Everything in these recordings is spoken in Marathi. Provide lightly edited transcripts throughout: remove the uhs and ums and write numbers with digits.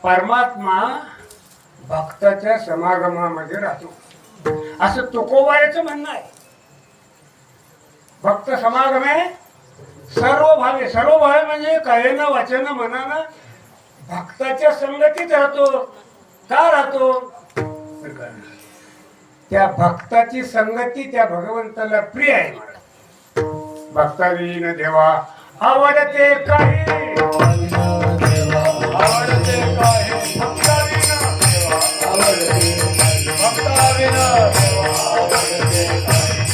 परमात्मा भक्ताच्या समागमामध्ये राहतो असं तुकोबाराचं म्हणणं आहे. भक्त समागमे सर्व भावे म्हणजे कायेनं वाचन मनानं भक्ताच्या संगतीत राहतो. का राहतो? त्या भक्ताची संगती त्या भगवंताला प्रिय आहे. भक्ताविन देवा आवडते काही, आवडते काही भक्ताविन देवा आवडते, भक्ताविन देवा आवडते काही.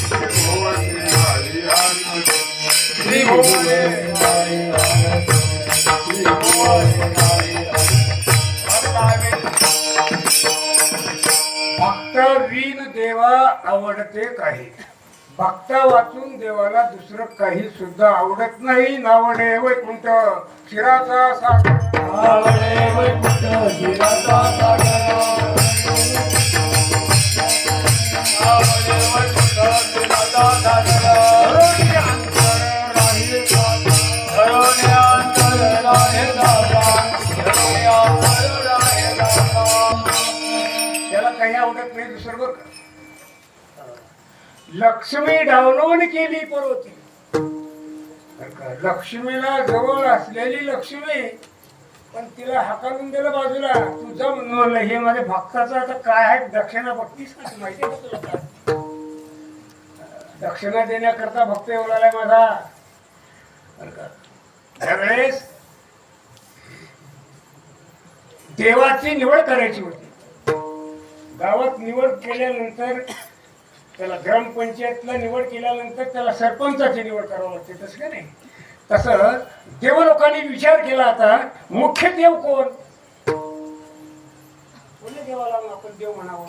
श्री भुवने हरी हरी, श्री भुवने हरी हरी. भक्ताविन देवा आवडते काही. भक्ता वाचून देवाला दुसरं काही सुद्धा आवडत नाही. नावडे वैकुंठ क्षीराचा सागर, नावडे वैकुंठ क्षीराचा सागर, नावडे वैकुंठ क्षीराचा सागर. धरोनी अंतर राहे दाता, धरोनी अंतर राहे दाता, धरोनी अंतर राहे दाता. त्याला काही आवडत नाही दुसरं बरं का. लक्ष्मी डावलवून केली पर्वती. लक्ष्मीला जवळ असलेली लक्ष्मी पण तिला हाकालून दिलं बाजूला. तुझं म्हणलं हे माझ्या भक्ताचं आता काय आहे. दक्षिणा बघतीस का? माहिती आहे का तुला काय? दक्षिणा देण्याकरता भक्त येऊ लागलाय माझा. त्यावेळेस देवाची निवड करायची होती. गावात निवड केल्यानंतर त्याला ग्रामपंचायतला निवड केल्यानंतर त्याला सरपंचाची निवड करावं लागते. तसं का नाही? तसं देव लोकांनी विचार केला. आता मुख्य देव कोण? कोणी देवाला आपण देव म्हणावं?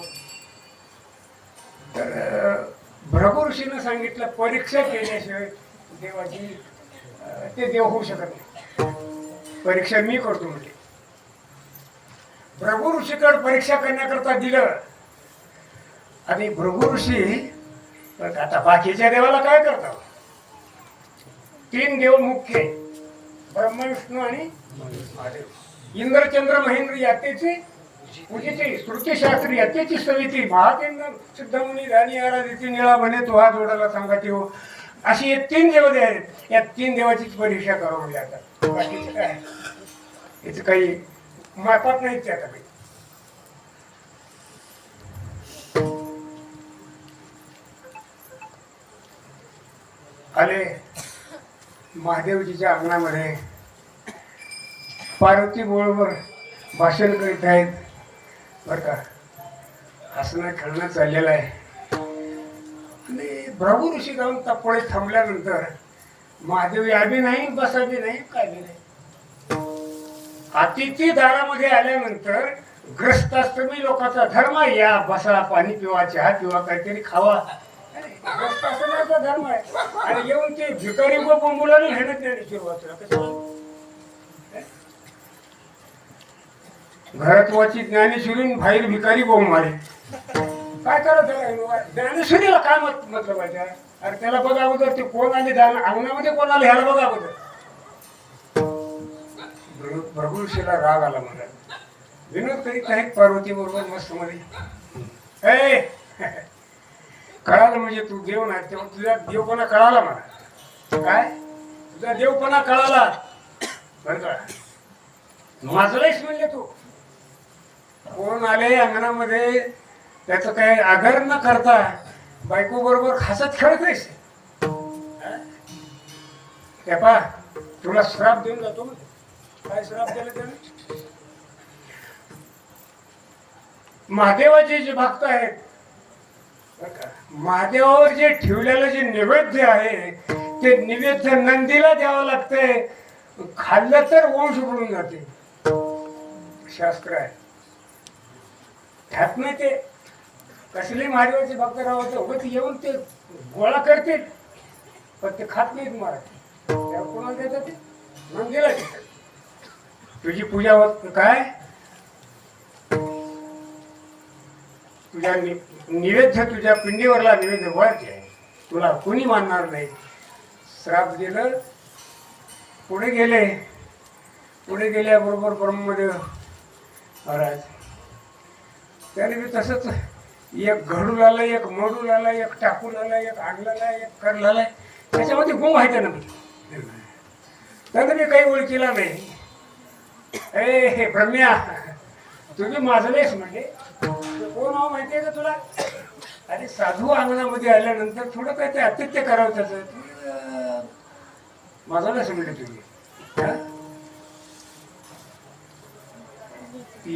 तर भृगु ऋषीनं सांगितलं परीक्षा केल्याशिवाय देवाची ते देव होऊ शकत नाही. परीक्षा मी करतो म्हणजे. भृगु ऋषीकडे परीक्षा करण्याकरता दिलं. आणि भृगु ऋषी आता बाकीच्या देवाला काय करतात? 3 देव मुख्य, ब्रह्मा विष्णू आणि महादेव. इंद्र चंद्र महेंद्र यातेची पूजेची, श्रुतीशास्त्री यातेची सविती, महातेंद्र सिद्धमुनी राणी आराधिती निळा म्हणे तो हा जोडाला सांगायची हो. अशी हे 3 देव आहेत. या 3 देवाचीच परीक्षा करावं लागतात. बाकीचं काय याचं काही मापात नाहीच आता काही. आले महादेवजीच्या अंगणामध्ये. पार्वती बरोबर भाषण करीत आहेत बरं का. हसणं खेळणं चाललेलं आहे. आणि भृगु ऋषी जाऊन तपोळे थांबल्यानंतर महादेव या बी नाही बसा बी नाही काय बी नाही. अतिथी दारामध्ये आल्यानंतर ग्रस्ताश्रमी लोकांचा धर्म या बसा, पाणी पिवा, चहा पिवा, काहीतरी खावा. ग्रस्ताश्रमाचा धर्म आहे. आणि येऊन ते भिकारी व बोंबुलाने घेणं त्याने सुरुवात. घरातवाची ज्ञानेश्वरी बाहेर भिकारी बोंब मारे. काय करत ज्ञानेश्वरीला काय मतलब आहे? अरे त्याला बघा अगोदर ते कोण आले अंगणामध्ये, कोण आले ह्याला बघा अगोदर. भृगु ऋषीला राग आला. मला विनोद करीत आहेत पार्वती बरोबर मस्त मध्ये. कळालं म्हणजे तू देव नाही. तेव्हा तुझा देवपणा कळाला मला. काय तुझा देवपणा कळाला बरं का. माझलाच म्हणले तू. कोण आले अंगणामध्ये त्याचं काय आदर न करता बायको बरोबर हसत खेळत आहेस. त्या पा तुला श्राप देऊन जातो. काय श्राप दिला त्याने? महादेवाचे जे भक्त आहेत महादेवावर जे ठेवलेलं जे नैवेद्य आहे ते नैवेद्य नंदीला द्यावं लागतंय. खाल्लं तर वंश बुडून जाते. शास्त्र आहे. ह्यात नाही ते कसले महादेवाचे भक्त राहते उगत येऊन ते गोळा करतील पण ते खात नाहीत. मराठी त्या कोणाला देतात? ते नंदीला देतात. तुझी पूजा होत काय? तुझ्या निवेद्य तुझ्या पिंडीवरला निवेद्य वरच आहे. तुला कोणी मानणार नाही. श्राप दिलं. पुढे गेले. पुढे गेल्याबरोबर ब्रह्मदेव महाराज त्याने मी तसंच एक घडूल आला, एक मोडूल आला, एक टाकून आला, एक आणलेला, एक करलेला, त्याच्यामध्ये गुण आहे ना मी. त्यानं मी काही ओळखीला नाही. ए हे ब्रह्म्या, तुम्ही माझं नाहीस म्हणजे कोण हो माहिती आहे का तुला? अरे साधू अंगणामध्ये आल्यानंतर थोडं काय ते आतिथ्य करावं त्याचं. माझं नाही समजलं तुम्ही.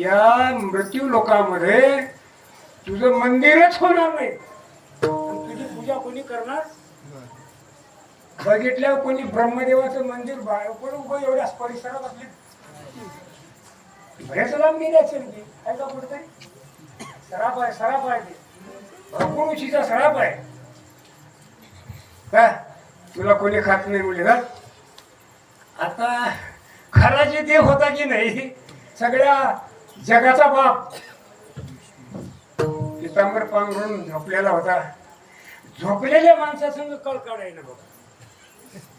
या मृत्यू लोकांमध्ये तुझं मंदिरच होणार नाही. तुझी पूजा कोणी करणार? बघितल्यावर कोणी ब्रह्मदेवाचं मंदिर पण उभं एवढ्या परिसरात आपली बरेच लांब गेले असेल की काय का कुठेतरी सराफ आहे, सराफ आहे ते भरपूर सराफ आहे का? तुला कोणी खात नाही म्हणले का? आता खरा जे देव होता की नाही सगळ्या जगाचा बाप पितांबर पांघरून झोपलेला होता. झोपलेल्या माणसासंग कळ काढायला बघ.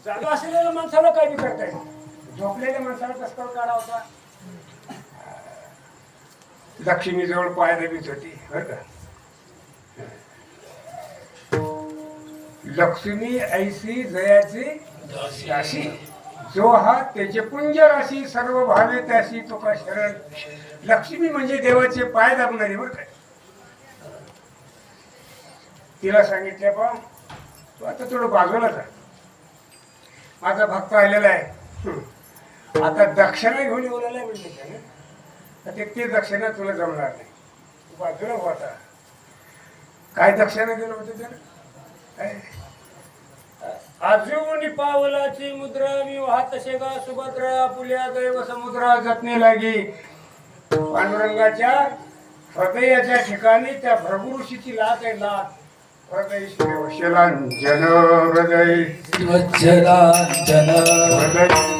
जागा असलेल्या माणसाला काय बी करता येईल. झोपलेल्या माणसाला कस कळ काढा होता? लक्ष्मी जवळ पाय दबीत होती बर का. लक्ष्मी ऐसी जयाची राशी, जो हा त्याचे पुंज राशी, सर्व भावे त्याशी तुका शरण. लक्ष्मी म्हणजे देवाचे पाय दाबणारी बर काय. तिला सांगितलं बा तू आता थोडं बाजूला जा, माझा भक्त आलेला आहे. आता दक्षिणा घेऊन येऊन म्हणजे त्याने ते दक्षिणा तुला जमणार नाही. तू बाजूला होता. काय दक्षिणा दिलं होतं त्यानं? अजून पावलाची मुद्रा मी वाहत शेगा सुभद्रा, पुल्या दैव समुद्रा जतने लागी. पांडुरंगाच्या हृदयाच्या ठिकाणी त्या भृगुऋषीची लात आहे. लात हृदय वशलांजन, हृदय वशलांजन, हृदय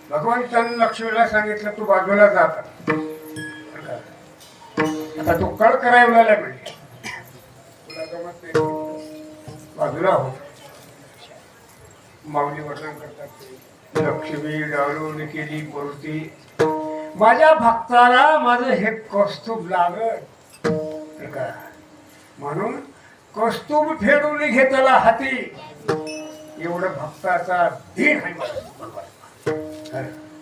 भगवंतांनी लक्ष्मीला सांगितलं तू बाजूला जाता. आता तू कळ करायला म्हणजे तुला जमत नाही, बाजूला हो. माऊली वर्णन करतात लक्ष्मी डाळून केली मूर्ती, माझ्या भक्ताला माझं हे कौस्तुभ लागत म्हणून कौस्तुभ फेडून घेतला हाती. एवढं भक्ताचा धीर आहे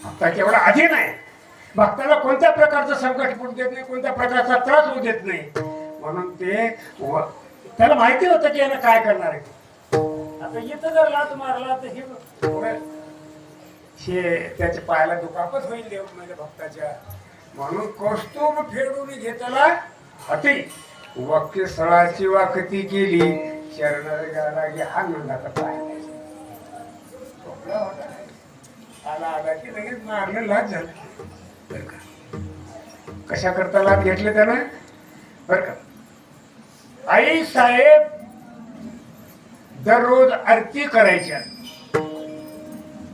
भक्ताच्या एवढा अधीन आहे. भक्ताला कोणत्या प्रकारचं संकट पडू देत नाही, कोणत्या प्रकारचा त्रास होऊ देत नाही. म्हणून ते त्याला माहिती होतं की यानं काय करणार आहे. आता इथं जर लात मारला तर हे त्याच्या पायाला दुखापत होईल देव माझ्या भक्ताच्या. म्हणून कौस्तुभ फेडून घेतला हाती, वाक्य स्थळाची वाकती केली, चरण हा नंदाचा पाय आला आला की लगेच मारलं, लाच झालं. कशा करता लाच घेतले त्यानं बर का. आई साहेब दररोज आरती करायच्या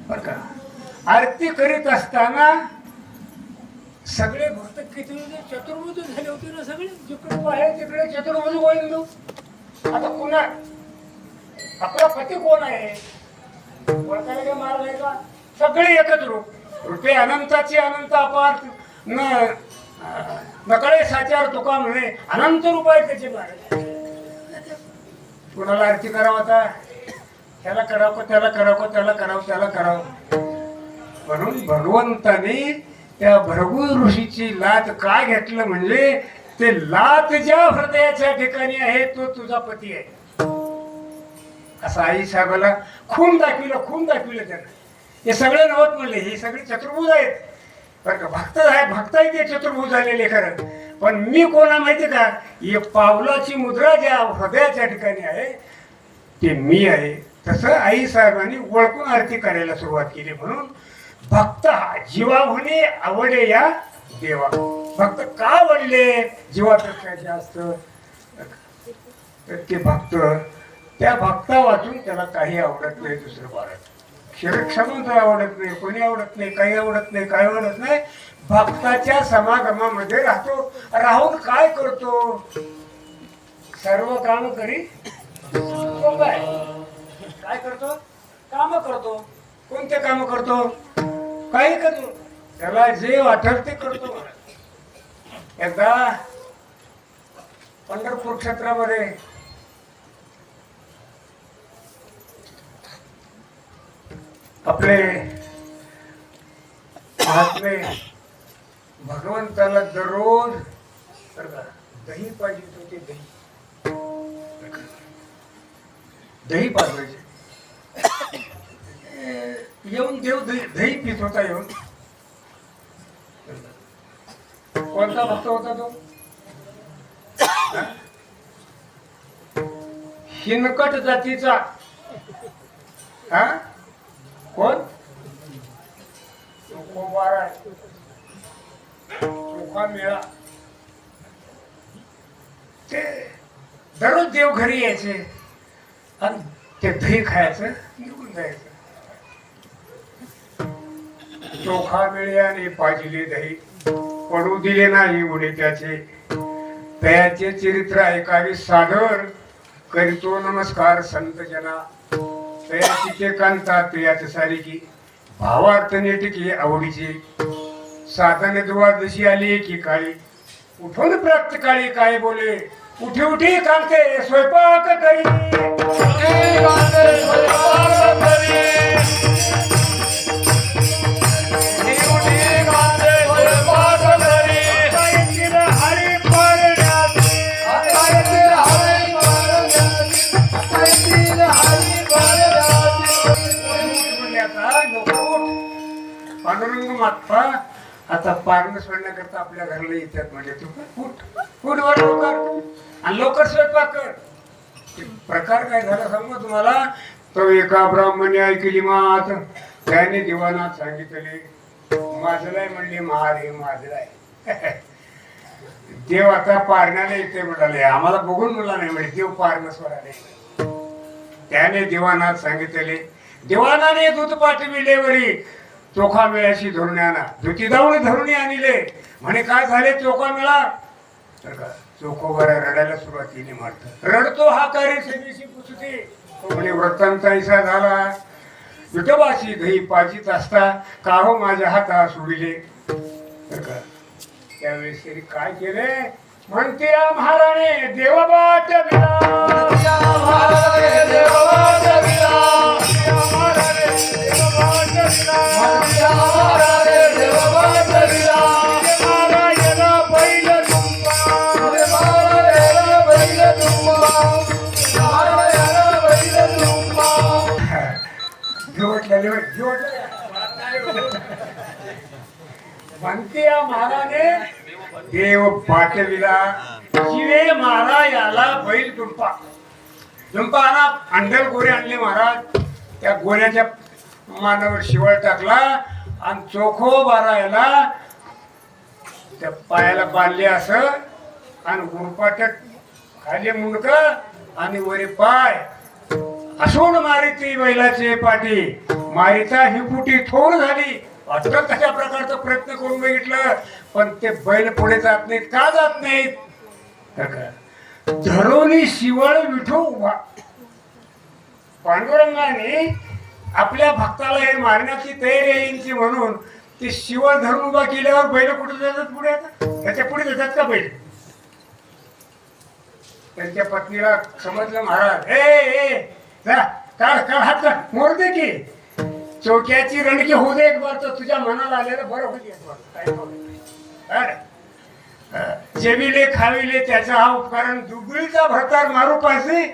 बर का. आरती करीत असताना सगळे भक्त किती चतुर्भुज झाले होते ना. सगळे जिकडे आहे तिकडे चतुर्भुज होईल. आता पुन्हा आपला पती कोण आहे ओळखायला काय मार्ग आहे का? सगळे एकच रूप रूपे अनंताची अनंत अपार नकळे साचार तुका म्हणे अनंत रूप आहे त्याचे मार्ग. कुणाला आरती करावं आता त्याला करावं, त्याला करावं, त्याला करावं, त्याला करावं. म्हणून भगवंताने त्या भृगु ऋषीची लात काय घेतलं म्हणजे ते लात ज्या हृदयाच्या ठिकाणी आहे तो तुझा पती आहे. असं आई साहेबाला खून दाखविलं त्यानं. हे सगळे नवत म्हणले, हे सगळे चतुर्भुज आहेत बरं का. भक्त आहे ते चतुर्भुज झालेले खरं. पण मी कोणा माहिती का, हे पावलाची मुद्रा ज्या हृदयाच्या ठिकाणी आहे ते मी आहे. तसं आई साहेबांनी ओळखून आरती करायला सुरुवात केली. म्हणून भक्त जीवाहुनी आवडे या देवा. भक्त का आवडले जीवापेक्षा जास्त, तर ते भक्त, त्या भक्ता वाचून त्याला काही आवडत नाही दुसरं भारत. क्षरक्षमच आवडत नाही, कोणी आवडत नाही, काही आवडत नाही, काही आवडत नाही. भक्ताच्या समागमामध्ये राहतो. राहून काय करतो? सर्व काम करी तो काय करतो? काम करतो. कोणते काम करतो? काही करतो. त्याला जे वाटत ते करतो. एकदा पंढरपूर क्षेत्रामध्ये आपले महात्मे भगवंताला दररोज दही पाहिजे होते. दही पाजवायचे. येऊन देव दही पित होता. येऊन कोणता भक्त होता तो? हिनकट जातीचा. हा कोण? चोखा मेळा. ते दररोज देव घरी यायचे आणि ते दही खायचं, निघून जायचं. चोखा मेळ्याने पाजिले दही, पडू दिले नाही उडे त्याचे. त्याचे चरित्र ऐकावे सादर, करीतो नमस्कार संत जना. तयाची ते कांता तयाच सारिकी, भावार्थ नेटकी आवडीची. साधन द्वादशी आली की काळी, उठून प्राप्त काळी काय बोले. उठी उठी कांते स्वयंपाक करी. पांडुरंग मागपा आता पारण सोडण्याकरता आपल्या घराला येतात. म्हणजे तू फूट वर लवकर आणि लवकर स्वयंपाक कर. प्रकार काय झाला सांगू तुम्हाला. तो एका ब्राह्मणी ऐकली मात, त्याने दिवानात सांगितले. माझलाय म्हणले महारे माझलाय. देव आता पारण्याला येते म्हणाले. आम्हाला बघून मला नाही म्हणजे देव पारण स्वराले. त्याने दिवानात सांगितले. दिवानाने दूध पाठविले वरी, चोखा मेळ्याशी धरून आणा. धुती जाऊन धरून आणले. म्हणे काय झाले चोखा मेळा? तर का चोखो बरा रडायला सुरुवात केली. मारत रडतो हा कार्य सेवेशी पुसते. तो म्हणे व्रतांचा ऐसा झाला, विठोबाशी दही पाजीत असता का हो माझ्या हाता सोडिले. तर का त्यावेळेस तरी काय केले? म्हणते महाराणे देवबाट म्हणते महाराने देव पाठविला. शिवे मारा याला बैल जुंपा आणा. अंडल गोरे आणले महाराज. त्या गोऱ्याच्या मानावर शिवळ टाकला आणि चोखो बारायला त्या पायाला बांधले असं आणि गुरपाटक खाली मुंडक आणि वरी पाय असून मारिती बैलाचे पाठी. मारिता ही पुटी थोड झाली. अटल तशा प्रकारचा प्रयत्न करून बघितलं पण ते बैल पुढे जात नाहीत. का जात नाहीत? धरोनी शिवळ विठू उभा. पांडुरंगाने आपल्या भक्ताला हे मारण्याची तयारी येईनची म्हणून ते शिवळ धरून उभा केल्यावर बैल कुठे जातात? पुढे त्याच्या पुढे जातात का बैल? त्यांच्या पत्नीला समजलं महाराज ए जा काढ हात काढ मोर दे की. चोक्याची रणकी होऊ दे एक बार तर तुझ्या मनाला आलेलं बरं होईल. जेविले खाविले त्याचा हा उपकरण. दुबळीचा भरतार मारू पाहिजे.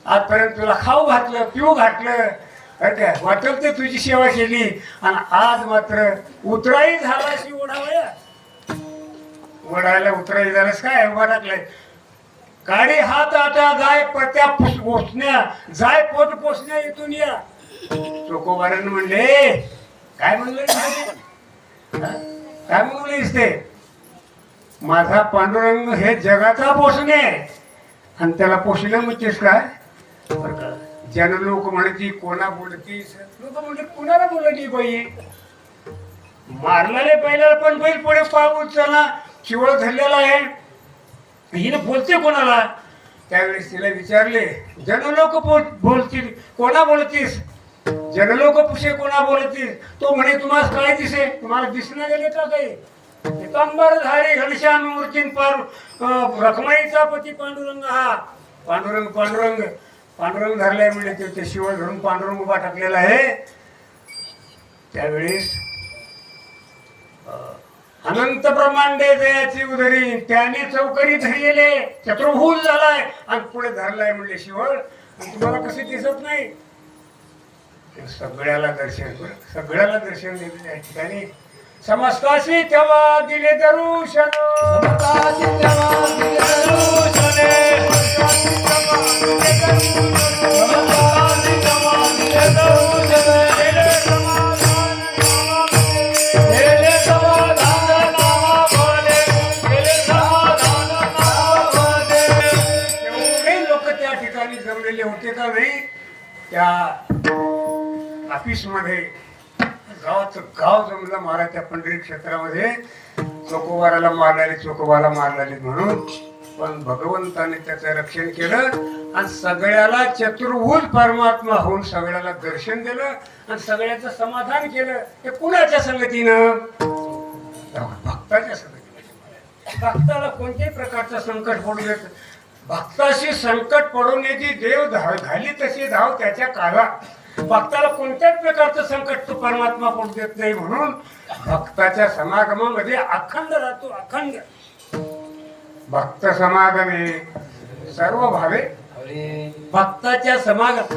आजपर्यंत तुला खाऊ घातलं पिऊ घातलं काय वाटल ते तुझी सेवा केली आणि आज मात्र उतराई झालाशी ओढावया. ओढायला उतराई झालंस काय उभा टाकलाय. काडी हात आटा जाय पत्या पोचण्या जाय पोट पोचण्या इथून या. चोकोबारानं म्हणले काय म्हणलं काय म्हणलेस ते? माझा पांडुरंग हे जगाचा पोषणे आणि त्याला पोषलं म्हणतेस काय? बरं का, जन लोक म्हणती कोणा बोलतीस, लोक म्हणते कुणाला बोलती बाई? मारलेले पहिल्याला पण बैल पुढे पाव उचलला चिवळ धरलेला आहे, हिने बोलते कोणाला? त्यावेळेस तिला विचारले जनलोक बोलतील कोणा बोलतीस? जनलोक पुषे कोणा बोलतीस? तो म्हणे तुम्हाला काय दिसे? तुम्हाला दिसणं गेले का काही? पितांबर धारी घनश्याम मूर्तीन पार रखमाईचा पती पांडुरंग हा. पांडुरंग पांडुरंग पांडुरंग धरलाय म्हणजे ते शिवळ धरून पांडुरंग उभा टाकलेला आहे. त्यावेळेस अनंत ब्रह्मांडे जयाची उदरी त्याने चौकरी धरलेले चतुर्भुज झालाय आणि पुढे धरलाय म्हणजे शिवळ. आणि तुम्हाला कसे दिसत नाही? सगळ्याला दर्शन सगळ्याला दर्शन दिले त्या ठिकाणी. समस्ताशी तेव्हा दिले दर्शन, समस्ताशी तेव्हा दिले दर्शन, समस्ताशी तेव्हा दिले दर्शन, दिले समाधान नामामध्ये, दिले समाधान नामामध्ये. एवढे लोक त्या ठिकाणी जमलेले होते का नाही? त्या ऑफिस मध्ये गावाचं गाव जमलं महाराज त्या पंढरी क्षेत्रामध्ये. चोकोबाराला मारलेले म्हणून, पण भगवंताने त्याचं रक्षण केलं आणि सगळ्याला चतुर्भुज परमात्मा होऊन सगळ्याला दर्शन दिलं आणि सगळ्याचं समाधान केलं. हे कुणाच्या संगतीनं? भक्ताच्या संगतीनं. भक्ताला कोणत्याही प्रकारचं संकट पडू देत. भक्ताशी संकट पडवण्याची देव घाली तशी धाव त्याच्या काला. भक्ताला कोणत्याच प्रकारचं संकट तो परमात्मा पडू देत नाही. म्हणून भक्ताच्या समागमामध्ये अखंड राहतो. अखंड भक्त समागमे सर्व भावे भक्ताच्या समागम